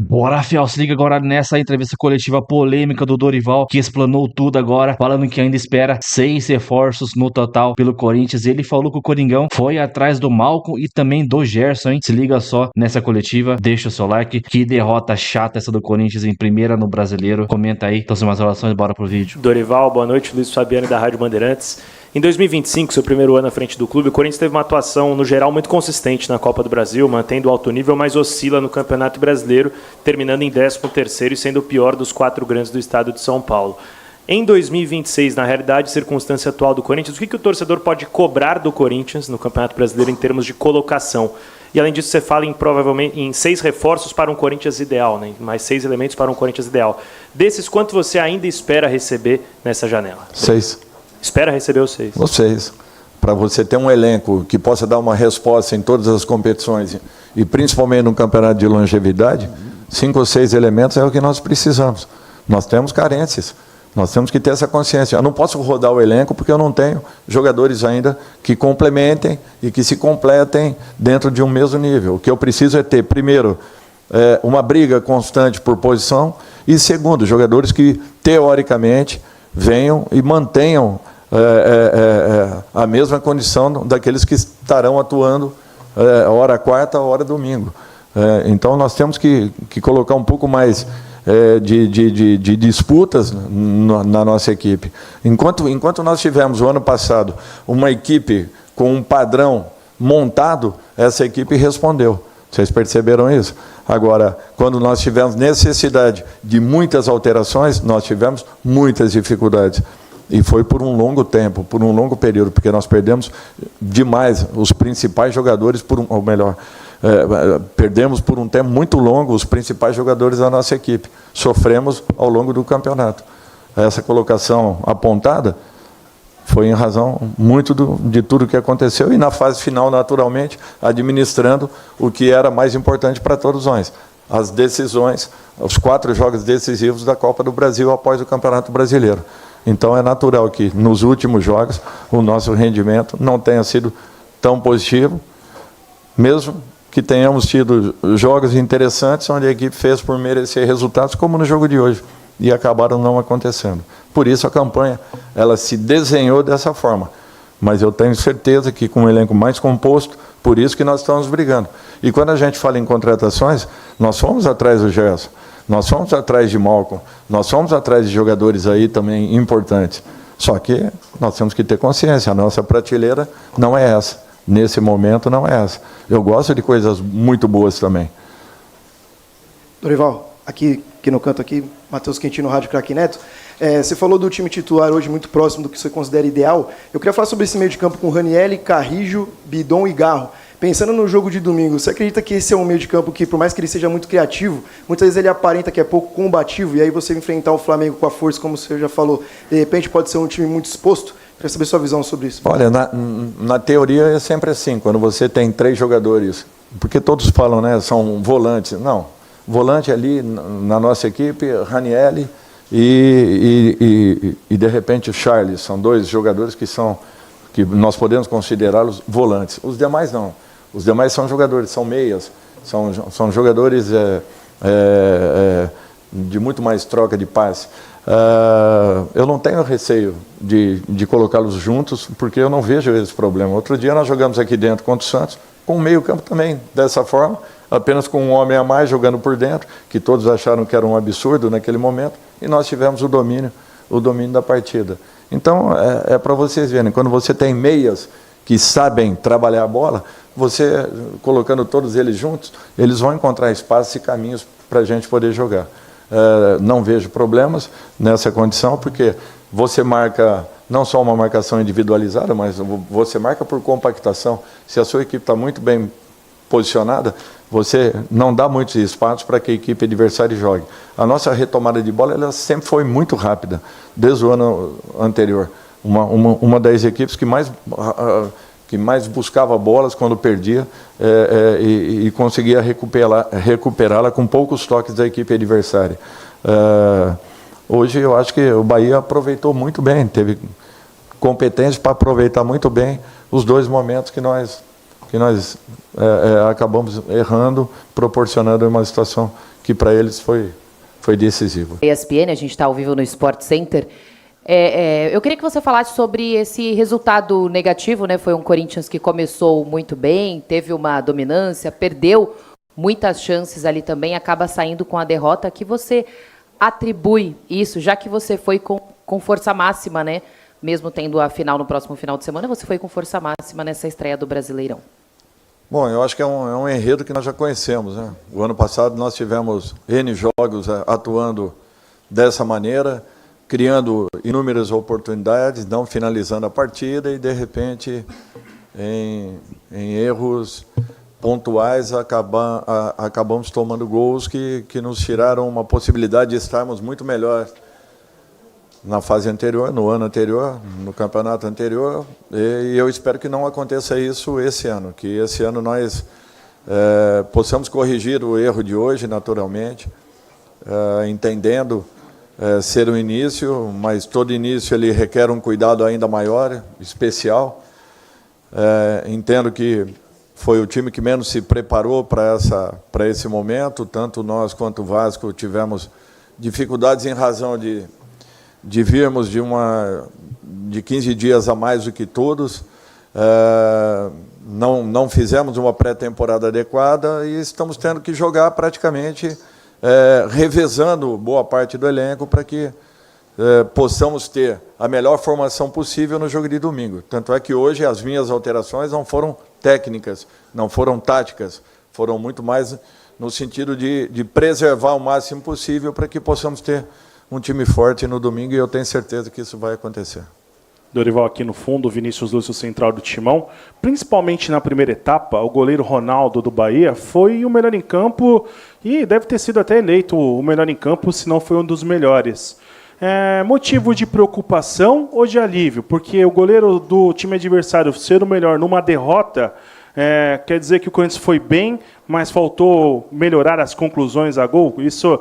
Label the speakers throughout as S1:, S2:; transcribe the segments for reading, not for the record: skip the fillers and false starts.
S1: Bora, fiel, se liga agora nessa entrevista coletiva polêmica do Dorival, que explanou tudo agora, falando que ainda espera 6 reforços no total pelo Corinthians. Ele falou que o Coringão foi atrás do Malcom e também do Gerson, hein? Se liga só nessa coletiva, deixa o seu like. Que derrota chata essa do Corinthians em primeira no Brasileiro. Comenta aí, então sem mais relações, bora pro vídeo.
S2: Dorival, boa noite, Luiz Fabiano da Rádio Bandeirantes. Em 2025, seu primeiro ano à frente do clube, o Corinthians teve uma atuação, no geral, muito consistente na Copa do Brasil, mantendo o alto nível, mas oscila no Campeonato Brasileiro, terminando em 13º e sendo o pior dos 4 grandes do estado de São Paulo. Em 2026, na realidade, circunstância atual do Corinthians, o que o torcedor pode cobrar do Corinthians no Campeonato Brasileiro em termos de colocação? E além disso, você fala provavelmente em 6 reforços para um Corinthians ideal, né? Mais 6 elementos para um Corinthians ideal. Desses, quanto você ainda espera receber nessa janela?
S3: 6.
S2: Espera receber os 6.
S3: Os 6. Para você ter um elenco que possa dar uma resposta em todas as competições e principalmente no campeonato de longevidade, 5 ou 6 elementos é o que nós precisamos. Nós temos carências. Nós temos que ter essa consciência. Eu não posso rodar o elenco porque eu não tenho jogadores ainda que complementem e que se completem dentro de um mesmo nível. O que eu preciso é ter, primeiro, uma briga constante por posição e, segundo, jogadores que, teoricamente, venham e mantenham a mesma condição daqueles que estarão atuando hora quarta, hora domingo. Então, nós temos que colocar um pouco mais de disputas na nossa equipe. Enquanto nós tivemos, o ano passado, uma equipe com um padrão montado, essa equipe respondeu. Vocês perceberam isso? Agora, quando nós tivemos necessidade de muitas alterações, nós tivemos muitas dificuldades. E foi por um longo tempo, por um longo período, porque nós perdemos demais os principais jogadores, ou melhor, perdemos por um tempo muito longo os principais jogadores da nossa equipe. Sofremos ao longo do campeonato. Essa colocação apontada foi em razão muito de tudo que aconteceu e na fase final, naturalmente, administrando o que era mais importante para todos nós. As decisões, os 4 jogos decisivos da Copa do Brasil após o Campeonato Brasileiro. Então é natural que nos últimos jogos o nosso rendimento não tenha sido tão positivo, mesmo que tenhamos tido jogos interessantes onde a equipe fez por merecer resultados, como no jogo de hoje, e acabaram não acontecendo. Por isso a campanha ela se desenhou dessa forma. Mas eu tenho certeza que com um elenco mais composto, por isso que nós estamos brigando. E quando a gente fala em contratações, nós fomos atrás do Gerson, nós fomos atrás de Malcom, nós fomos atrás de jogadores aí também importantes. Só que nós temos que ter consciência, a nossa prateleira não é essa. Nesse momento não é essa. Eu gosto de coisas muito boas também.
S4: Dorival, aqui no canto aqui, Matheus Quintino, Rádio Craque Neto. Você falou do time titular hoje muito próximo do que você considera ideal. Eu queria falar sobre esse meio de campo com Ranieri, Carrijo, Bidon e Garro. Pensando no jogo de domingo, você acredita que esse é um meio de campo que, por mais que ele seja muito criativo, muitas vezes ele aparenta que é pouco combativo, e aí você enfrentar o Flamengo com a força, como você já falou, de repente pode ser um time muito exposto? Queria saber sua visão sobre isso.
S3: Olha, na teoria é sempre assim, quando você tem 3 jogadores, porque todos falam, né, são volantes. Não, volante ali na nossa equipe, Ranieri e de repente o Charles, são 2 jogadores que nós podemos considerá-los volantes. Os demais não. Os demais são jogadores, são meias, são jogadores de muito mais troca de passe. Eu não tenho receio de colocá-los juntos, porque eu não vejo esse problema. Outro dia nós jogamos aqui dentro contra o Santos, com o meio campo também, dessa forma, apenas com um homem a mais jogando por dentro, que todos acharam que era um absurdo naquele momento, e nós tivemos o domínio da partida. Então, é para vocês verem, quando você tem meias que sabem trabalhar a bola, você, colocando todos eles juntos, eles vão encontrar espaços e caminhos para a gente poder jogar. Não vejo problemas nessa condição, porque você marca não só uma marcação individualizada, mas você marca por compactação. Se a sua equipe está muito bem posicionada, você não dá muitos espaços para que a equipe adversária jogue. A nossa retomada de bola ela sempre foi muito rápida, desde o ano anterior. Uma das equipes que mais buscava bolas quando perdia e conseguia recuperá-la com poucos toques da equipe adversária. Hoje eu acho que o Bahia aproveitou muito bem, teve competência para aproveitar muito bem os 2 momentos que nós acabamos errando, proporcionando uma situação que para eles foi decisivo.
S5: ESPN, a gente está ao vivo no Sport Center. Eu queria que você falasse sobre esse resultado negativo, né? Foi um Corinthians que começou muito bem, teve uma dominância, perdeu muitas chances ali também, acaba saindo com a derrota. Que você atribui isso, já que você foi com força máxima, né? Mesmo tendo a final no próximo final de semana, você foi com força máxima nessa estreia do Brasileirão.
S3: Bom, eu acho que é um enredo que nós já conhecemos, né? O ano passado nós tivemos N jogos atuando dessa maneira, criando inúmeras oportunidades, não finalizando a partida e, de repente, em erros pontuais, acabamos tomando gols que nos tiraram uma possibilidade de estarmos muito melhor na fase anterior, no ano anterior, no campeonato anterior, e eu espero que não aconteça isso esse ano, que esse ano nós possamos corrigir o erro de hoje, naturalmente, entendendo ser um início, mas todo início ele requer um cuidado ainda maior, especial. Entendo que foi o time que menos se preparou para esse momento, tanto nós quanto o Vasco tivemos dificuldades em razão de virmos de 15 dias a mais do que todos, não fizemos uma pré-temporada adequada e estamos tendo que jogar praticamente revezando boa parte do elenco para que possamos ter a melhor formação possível no jogo de domingo. Tanto é que hoje as minhas alterações não foram técnicas, não foram táticas, foram muito mais no sentido de preservar o máximo possível para que possamos ter um time forte no domingo, e eu tenho certeza que isso vai acontecer.
S2: Dorival aqui no fundo, Vinícius Lúcio central do Timão. Principalmente na primeira etapa, o goleiro Ronaldo do Bahia foi o melhor em campo e deve ter sido até eleito o melhor em campo, se não foi um dos melhores. Motivo de preocupação ou de alívio? Porque o goleiro do time adversário ser o melhor numa derrota quer dizer que o Corinthians foi bem, mas faltou melhorar as conclusões a gol? Isso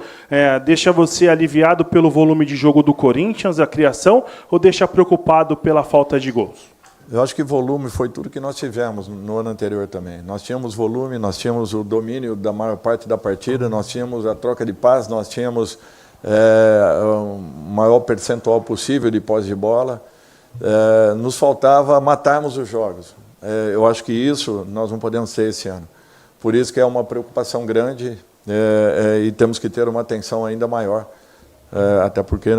S2: deixa você aliviado pelo volume de jogo do Corinthians, a criação, ou deixa preocupado pela falta de gols?
S3: Eu acho que volume foi tudo que nós tivemos no ano anterior também. Nós tínhamos volume, nós tínhamos o domínio da maior parte da partida, nós tínhamos a troca de passes, nós tínhamos o maior percentual possível de posse de bola. Nos faltava matarmos os jogos. Eu acho que isso nós não podemos ter esse ano. Por isso que é uma preocupação grande e temos que ter uma atenção ainda maior. Até porque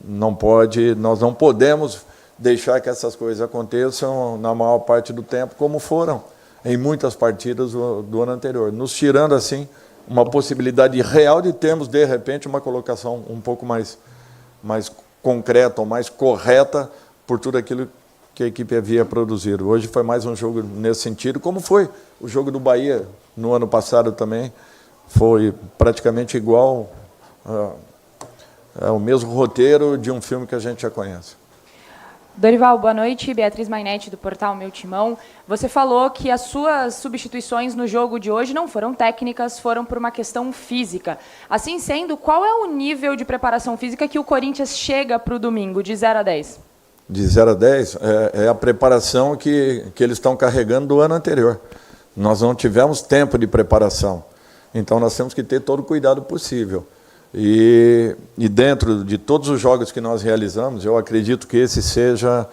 S3: nós não podemos deixar que essas coisas aconteçam na maior parte do tempo, como foram em muitas partidas do ano anterior, nos tirando assim uma possibilidade real de termos, de repente, uma colocação um pouco mais concreta ou mais correta por tudo aquilo que a equipe havia produzido. Hoje foi mais um jogo nesse sentido, como foi o jogo do Bahia no ano passado também. Foi praticamente igual ao mesmo roteiro de um filme que a gente já conhece.
S6: Dorival, boa noite. Beatriz Mainetti, do portal Meu Timão. Você falou que as suas substituições no jogo de hoje não foram técnicas, foram por uma questão física. Assim sendo, qual é o nível de preparação física que o Corinthians chega para o domingo, de 0 a 10?
S3: De 0 a 10 é a preparação que eles estão carregando do ano anterior. Nós não tivemos tempo de preparação, então nós temos que ter todo o cuidado possível. E dentro de todos os jogos que nós realizamos, eu acredito que esse seja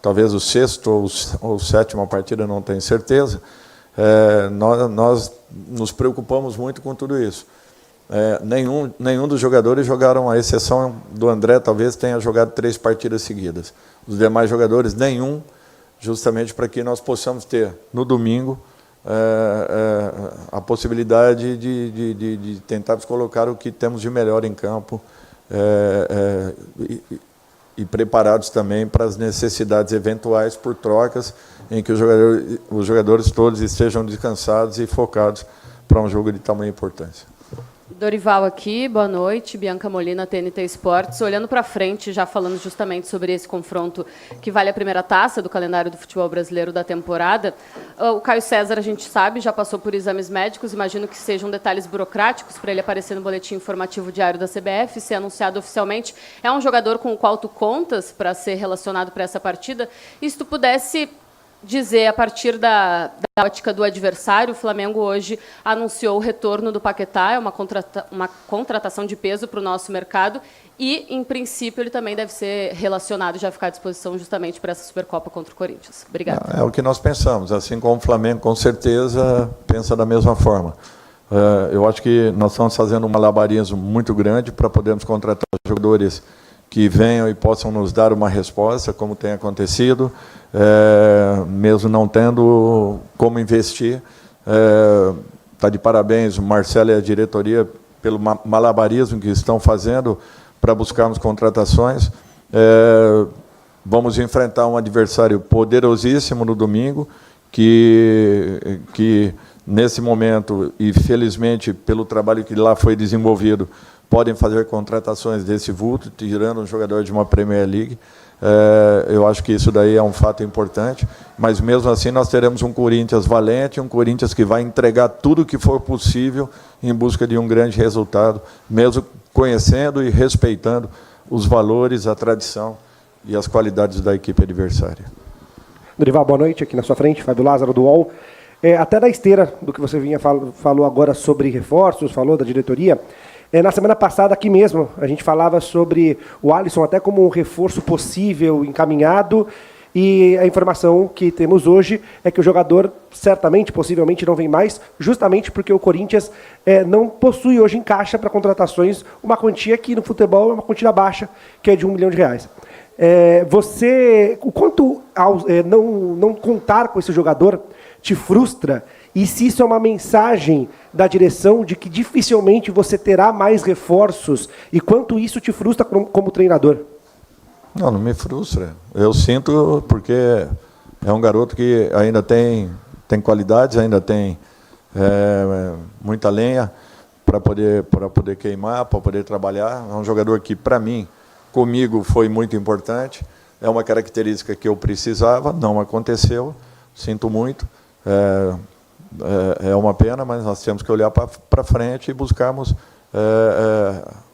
S3: talvez o sexto ou sétima partida, não tenho certeza, nós nos preocupamos muito com tudo isso. Nenhum dos jogadores jogaram, à exceção do André, talvez tenha jogado 3 partidas seguidas. Os demais jogadores, nenhum, justamente para que nós possamos ter, no domingo, a possibilidade de tentarmos colocar o que temos de melhor em campo e preparados também para as necessidades eventuais por trocas, em que os jogadores todos estejam descansados e focados para um jogo de tamanha importância.
S7: Dorival aqui, boa noite, Bianca Molina, TNT Esportes. Olhando para frente, já falando justamente sobre esse confronto que vale a primeira taça do calendário do futebol brasileiro da temporada, o Caio César, a gente sabe, já passou por exames médicos, imagino que sejam detalhes burocráticos para ele aparecer no boletim informativo diário da CBF, ser anunciado oficialmente. É um jogador com o qual tu contas para ser relacionado para essa partida? E se tu pudesse dizer, a partir da ótica do adversário, o Flamengo hoje anunciou o retorno do Paquetá, é uma contratação de peso para o nosso mercado e, em princípio, ele também deve ser relacionado e já ficar à disposição justamente para essa Supercopa contra o Corinthians. Obrigada.
S3: É o que nós pensamos, assim como o Flamengo, com certeza, pensa da mesma forma. Eu acho que nós estamos fazendo um malabarismo muito grande para podermos contratar jogadores que venham e possam nos dar uma resposta, como tem acontecido, mesmo não tendo como investir. Está de parabéns o Marcelo e a diretoria pelo malabarismo que estão fazendo para buscarmos contratações. Vamos enfrentar um adversário poderosíssimo no domingo, que nesse momento, e felizmente pelo trabalho que lá foi desenvolvido, podem fazer contratações desse vulto, tirando um jogador de uma Premier League. Eu acho que isso daí é um fato importante, mas mesmo assim nós teremos um Corinthians valente, um Corinthians que vai entregar tudo o que for possível em busca de um grande resultado, mesmo conhecendo e respeitando os valores, a tradição e as qualidades da equipe adversária.
S8: Dorival, boa noite, aqui na sua frente, Fábio Lázaro do UOL. Até na esteira do que você falou agora sobre reforços, falou da diretoria, na semana passada, aqui mesmo, a gente falava sobre o Alisson até como um reforço possível, encaminhado, e a informação que temos hoje é que o jogador certamente, possivelmente, não vem mais, justamente porque o Corinthians não possui hoje em caixa para contratações uma quantia que no futebol é uma quantia baixa, que é de R$1 milhão. O quanto não contar com esse jogador te frustra? E se isso é uma mensagem da direção de que dificilmente você terá mais reforços, e quanto isso te frustra como treinador?
S3: Não me frustra. Eu sinto porque é um garoto que ainda tem qualidades, ainda tem muita lenha para poder queimar, para poder trabalhar. É um jogador que, para mim, comigo foi muito importante. É uma característica que eu precisava, não aconteceu, sinto muito. É uma pena, mas nós temos que olhar para frente e buscarmos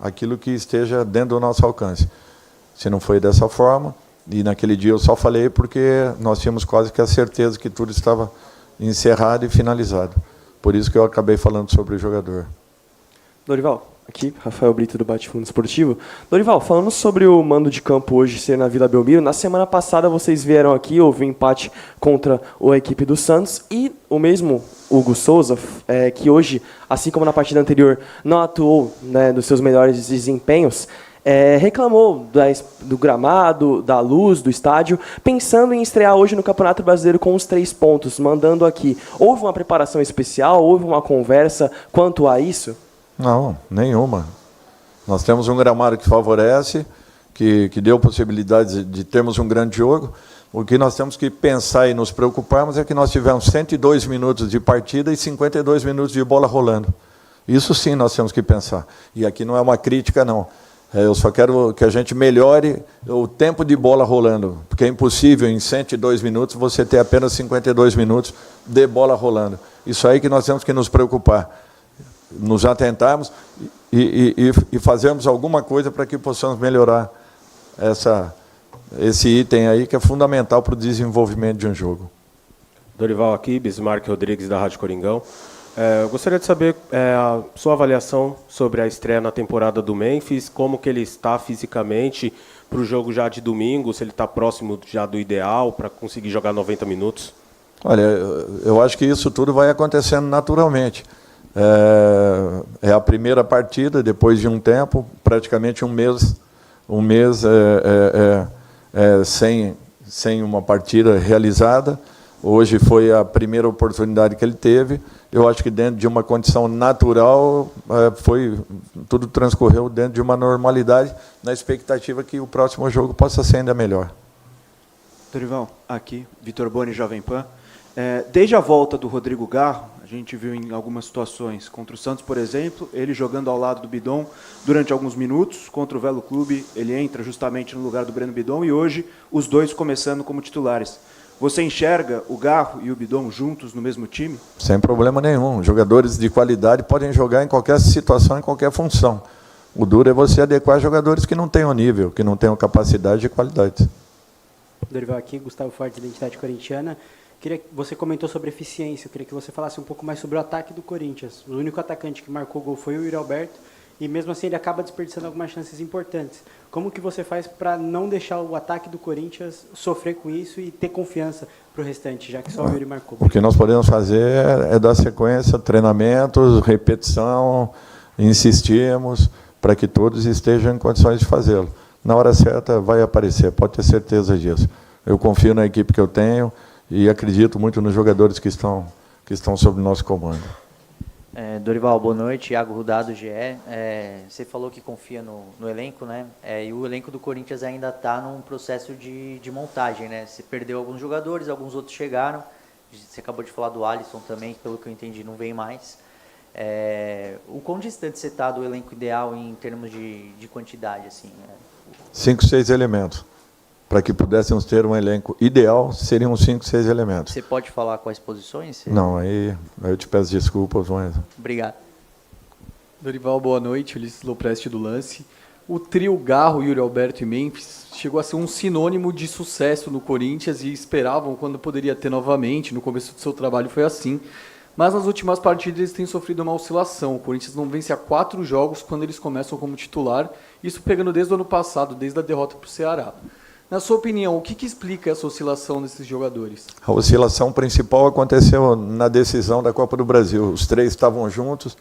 S3: aquilo que esteja dentro do nosso alcance. Se não foi dessa forma, e naquele dia eu só falei porque nós tínhamos quase que a certeza que tudo estava encerrado e finalizado. Por isso que eu acabei falando sobre o jogador.
S9: Dorival, aqui, Rafael Brito do Bate-Fundo Esportivo. Dorival, falando sobre o mando de campo hoje ser na Vila Belmiro, na semana passada vocês vieram aqui, houve um empate contra a equipe do Santos, e o mesmo Hugo Souza, que hoje, assim como na partida anterior, não atuou, né, dos seus melhores desempenhos, reclamou do gramado, da luz, do estádio, pensando em estrear hoje no Campeonato Brasileiro com os 3 pontos, mandando aqui. Houve uma preparação especial, houve uma conversa quanto a isso?
S3: Não, nenhuma. Nós temos um gramado que favorece, que deu possibilidade de termos um grande jogo. O que nós temos que pensar e nos preocuparmos é que nós tivemos 102 minutos de partida e 52 minutos de bola rolando. Isso sim nós temos que pensar. E aqui não é uma crítica, não. Eu só quero que a gente melhore o tempo de bola rolando, porque é impossível em 102 minutos você ter apenas 52 minutos de bola rolando. Isso aí que nós temos que nos preocupar, nos atentarmos e fazermos alguma coisa para que possamos melhorar esse item aí que é fundamental para o desenvolvimento de um jogo.
S10: Dorival aqui, Bismarck Rodrigues da Rádio Coringão. Eu gostaria de saber a sua avaliação sobre a estreia na temporada do Memphis, como que ele está fisicamente para o jogo já de domingo, se ele está próximo já do ideal para conseguir jogar 90 minutos. Olha,
S3: eu acho que isso tudo vai acontecendo naturalmente. É a primeira partida, depois de um tempo, praticamente um mês sem uma partida realizada. Hoje foi a primeira oportunidade que ele teve. Eu acho que dentro de uma condição natural, tudo transcorreu dentro de uma normalidade, na expectativa que o próximo jogo possa ser ainda melhor.
S11: Dorival, aqui, Vitor Boni, Jovem Pan. Desde a volta do Rodrigo Garro, a gente viu em algumas situações, contra o Santos, por exemplo, ele jogando ao lado do Bidon durante alguns minutos, contra o Velo Clube, ele entra justamente no lugar do Breno Bidon, e hoje os dois começando como titulares. Você enxerga o Garro e o Bidon juntos no mesmo time?
S3: Sem problema nenhum. Jogadores de qualidade podem jogar em qualquer situação, em qualquer função. O duro é você adequar jogadores que não tenham nível, que não tenham capacidade e qualidade.
S12: Dorival aqui, Gustavo Fortes, Identidade Corintiana. Você comentou sobre eficiência, eu queria que você falasse um pouco mais sobre o ataque do Corinthians. O único atacante que marcou gol foi o Yuri Alberto, e mesmo assim ele acaba desperdiçando algumas chances importantes. Como que você faz para não deixar o ataque do Corinthians sofrer com isso e ter confiança para o restante, já que só o Yuri marcou?
S3: O que nós podemos fazer é dar sequência, treinamentos, repetição, insistirmos para que todos estejam em condições de fazê-lo. Na hora certa vai aparecer, pode ter certeza disso. Eu confio na equipe que eu tenho e acredito muito nos jogadores que estão sob nosso comando.
S13: Dorival, boa noite. Iago Rudá, do GE. Você falou que confia no elenco, né? E o elenco do Corinthians ainda está num processo de montagem, né? Você perdeu alguns jogadores, alguns outros chegaram. Você acabou de falar do Alisson também, que pelo que eu entendi não vem mais. O quão distante você está do elenco ideal em termos de quantidade, assim? 5,
S3: 6 elementos. Para que pudéssemos ter um elenco ideal, seriam 5, 6 elementos.
S13: Você pode falar quais posições?
S3: Não, aí eu te peço desculpas, mas...
S13: Obrigado.
S14: Dorival, boa noite. Ulisses Lopresti do Lance. O trio Garro, Yuri Alberto e Memphis chegou a ser um sinônimo de sucesso no Corinthians e esperavam quando poderia ter novamente. No começo do seu trabalho foi assim. Mas nas últimas partidas eles têm sofrido uma oscilação. O Corinthians não vence há 4 jogos quando eles começam como titular. Isso pegando desde o ano passado, desde a derrota para o Ceará. Na sua opinião, o que explica essa oscilação desses jogadores?
S3: A oscilação principal aconteceu na decisão da Copa do Brasil. Os 3 estavam juntos,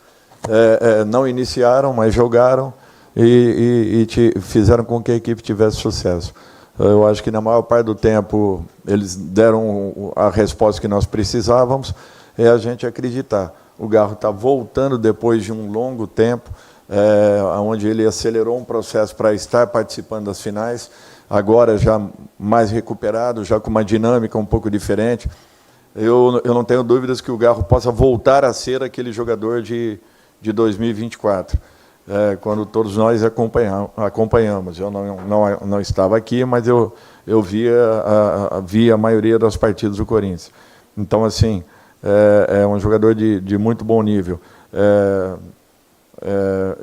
S3: não iniciaram, mas jogaram e fizeram com que a equipe tivesse sucesso. Eu acho que na maior parte do tempo eles deram a resposta que nós precisávamos, é a gente acreditar. O Garro está voltando depois de um longo tempo, onde ele acelerou um processo para estar participando das finais, agora já mais recuperado, já com uma dinâmica um pouco diferente. Eu não tenho dúvidas que o Garro possa voltar a ser aquele jogador de 2024, quando todos nós acompanhamos. Eu não estava aqui, mas eu via a maioria das partidas do Corinthians. Então, assim, é um jogador de muito bom nível.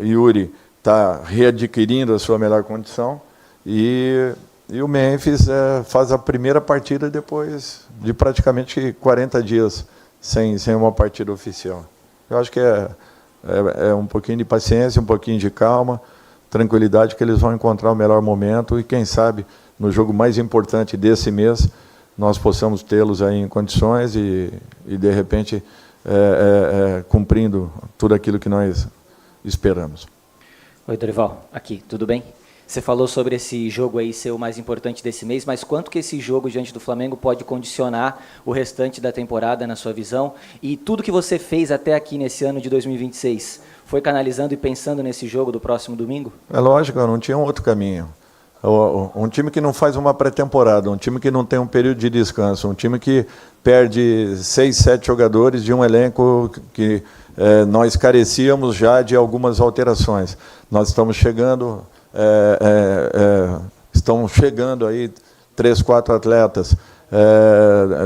S3: Yuri está readquirindo a sua melhor condição, e o Memphis faz a primeira partida depois de praticamente 40 dias sem uma partida oficial. Eu acho que é um pouquinho de paciência, um pouquinho de calma, tranquilidade, que eles vão encontrar o melhor momento e, quem sabe, no jogo mais importante desse mês, nós possamos tê-los aí em condições e de repente, cumprindo tudo aquilo que nós esperamos.
S15: Oi, Dorival, aqui, tudo bem? Você falou sobre esse jogo aí ser o mais importante desse mês, mas quanto que esse jogo diante do Flamengo pode condicionar o restante da temporada, na sua visão? E tudo que você fez até aqui nesse ano de 2026, foi canalizando e pensando nesse jogo do próximo domingo?
S3: É lógico, não tinha um outro caminho. Um time que não faz uma pré-temporada, um time que não tem um período de descanso, um time que perde 6, 7 jogadores de um elenco que nós carecíamos já de algumas alterações. Nós estamos chegando... estão chegando aí 3, 4 atletas.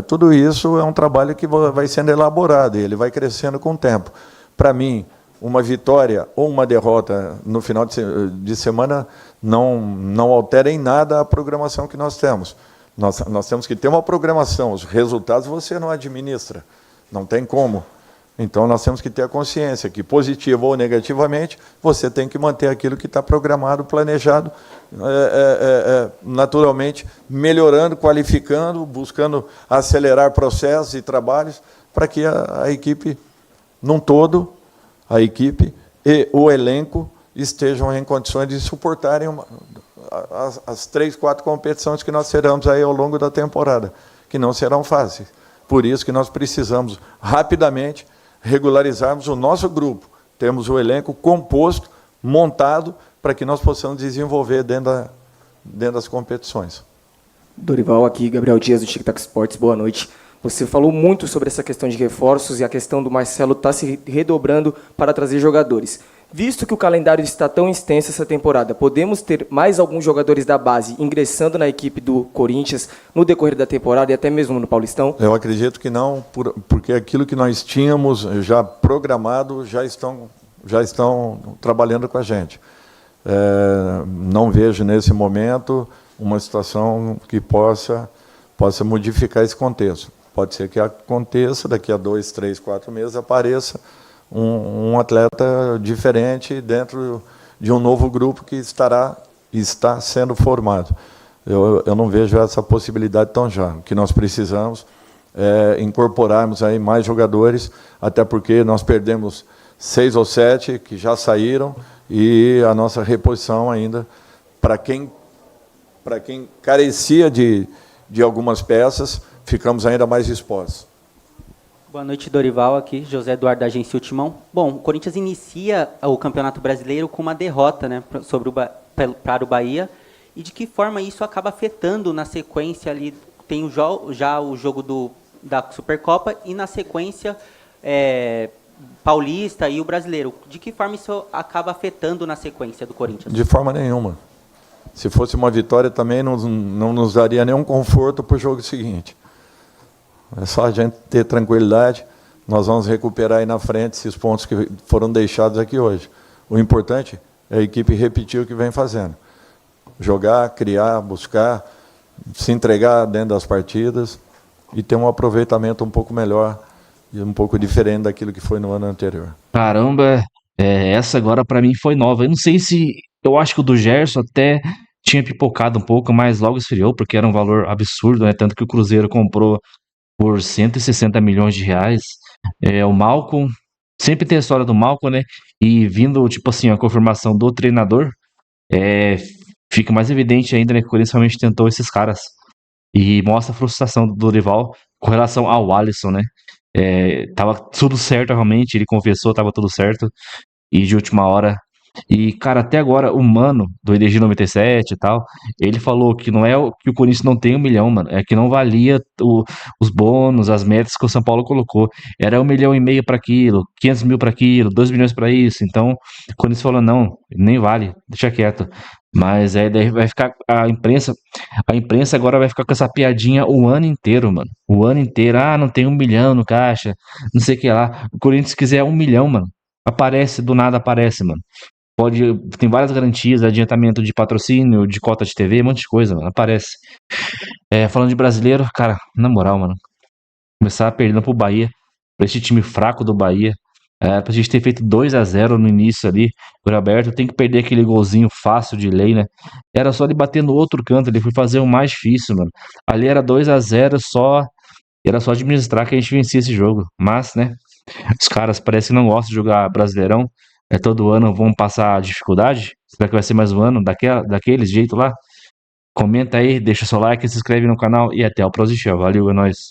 S3: Tudo isso é um trabalho que vai sendo elaborado e ele vai crescendo com o tempo. Para mim, uma vitória ou uma derrota no final de semana não altera em nada a programação que nós temos. Nós temos que ter uma programação. Os resultados você não administra, não tem como. Então, nós temos que ter a consciência que, positivo ou negativamente, você tem que manter aquilo que está programado, planejado, naturalmente, melhorando, qualificando, buscando acelerar processos e trabalhos para que a equipe, num todo, a equipe e o elenco estejam em condições de suportarem as 3, 4 competições que nós teremos aí ao longo da temporada, que não serão fáceis. Por isso que nós precisamos, rapidamente, regularizarmos o nosso grupo. Temos o elenco composto, montado, para que nós possamos desenvolver dentro das competições.
S16: Dorival, aqui, Gabriel Dias, do Tic-Tac Sports, boa noite. Você falou muito sobre essa questão de reforços e a questão do Marcelo estar se redobrando para trazer jogadores. Visto que o calendário está tão extenso essa temporada, podemos ter mais alguns jogadores da base ingressando na equipe do Corinthians no decorrer da temporada e até mesmo no Paulistão?
S3: Eu acredito que não, porque aquilo que nós tínhamos já programado já estão trabalhando com a gente. Não vejo nesse momento uma situação que possa modificar esse contexto. Pode ser que aconteça, daqui a 2, 3, 4 meses, apareça um atleta diferente dentro de um novo grupo que está sendo formado. Eu não vejo essa possibilidade tão já. O que nós precisamos é incorporarmos aí mais jogadores, até porque nós perdemos 6 ou 7 que já saíram, e a nossa reposição ainda, para quem carecia de algumas peças, ficamos ainda mais expostos.
S17: Boa noite, Dorival, aqui, José Eduardo da Agência Ultimão. Bom, o Corinthians inicia o Campeonato Brasileiro com uma derrota, né, para o Bahia, e de que forma isso acaba afetando na sequência ali, tem já o jogo da Supercopa e na sequência Paulista e o Brasileiro. De que forma isso acaba afetando na sequência do Corinthians?
S3: De forma nenhuma. Se fosse uma vitória também não nos daria nenhum conforto para o jogo seguinte. É só a gente ter tranquilidade, nós vamos recuperar aí na frente esses pontos que foram deixados aqui hoje. O importante é a equipe repetir o que vem fazendo. Jogar, criar, buscar, se entregar dentro das partidas e ter um aproveitamento um pouco melhor e um pouco diferente daquilo que foi no ano anterior.
S1: Caramba, essa agora pra mim foi nova. Eu não sei se... Eu acho que o do Gerson até tinha pipocado um pouco, mas logo esfriou, porque era um valor absurdo, né? Tanto que o Cruzeiro comprou por 160 milhões de reais. O Malcom, sempre tem a história do Malcom, né? E vindo, tipo assim, a confirmação do treinador, fica mais evidente ainda, né? Que o Corinthians realmente tentou esses caras. E mostra a frustração do Dorival com relação ao Alisson, né? Tava tudo certo realmente, ele confessou, tava tudo certo. E de última hora... E, cara, até agora, o Mano, do EDG 97 e tal, ele falou que não é que o Corinthians não tem 1 milhão, mano, é que não valia os bônus, as metas que o São Paulo colocou. Era 1,5 milhão para aquilo, 500 mil para aquilo, 2 milhões para isso. Então, o Corinthians falou, não, nem vale, deixa quieto. Mas daí vai ficar a imprensa agora vai ficar com essa piadinha o ano inteiro, mano. O ano inteiro, não tem 1 milhão no caixa, não sei o que lá. O Corinthians quiser 1 milhão, mano, aparece, do nada aparece, mano. Tem várias garantias, adiantamento de patrocínio, de cota de TV, um monte de coisa, mano, aparece. Falando de brasileiro, cara, na moral, mano, começar perdendo pro Bahia, pra esse time fraco do Bahia, pra gente ter feito 2-0 no início ali, o Alberto tem que perder aquele golzinho fácil de lei, né? Era só ele bater no outro canto, ele foi fazer o mais difícil, mano. Ali era 2-0, era só administrar que a gente vencia esse jogo, mas, né, os caras parecem que não gostam de jogar Brasileirão. Todo ano vão passar dificuldade? Será que vai ser mais um ano daquele jeito lá? Comenta aí, deixa seu like, se inscreve no canal e até o próximo. Valeu, é nóis.